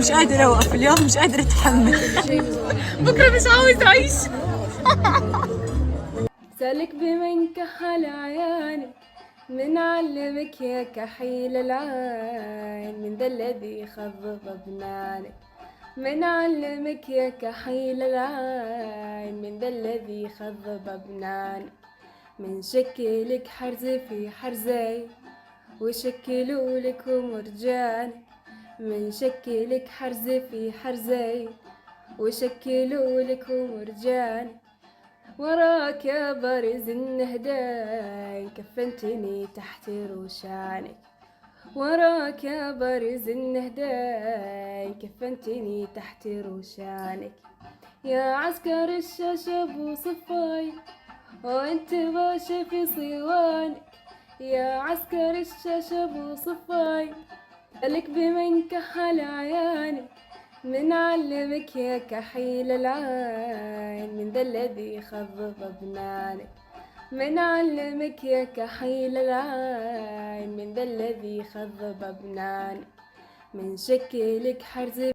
مش قادرة أوقف اليوم، مش قادرة أتحمل. بكرة مش عاوز أعيش. سالك بمن كحل عيانك، من علمك يا كحيل العين، من ذا الذي خضب بنانك. من علمك يا كحيل العين، من ذا الذي خضب بنانك. من شكلك حرز في حرزين، وشكلوا لكم رجال. من شكلك حرز في حرزين، وشكلوا لكم رجال. وراك يا بارز النهدان، كفنتني تحت روشانك. وراك يا بارز النهدان، كفنتني تحت روشانك. يا عسكر الشاشب وصفاي، وانت باشا في صوانك. يا عسكر الشاشب وصفاي، لك بمن كحل عيانك. من علمك يا كحيل العين، من ذا الذي خضب بنانك. من علمك يا كحيل العين، من ذا الذي خضب بنانك. من شكلك حرز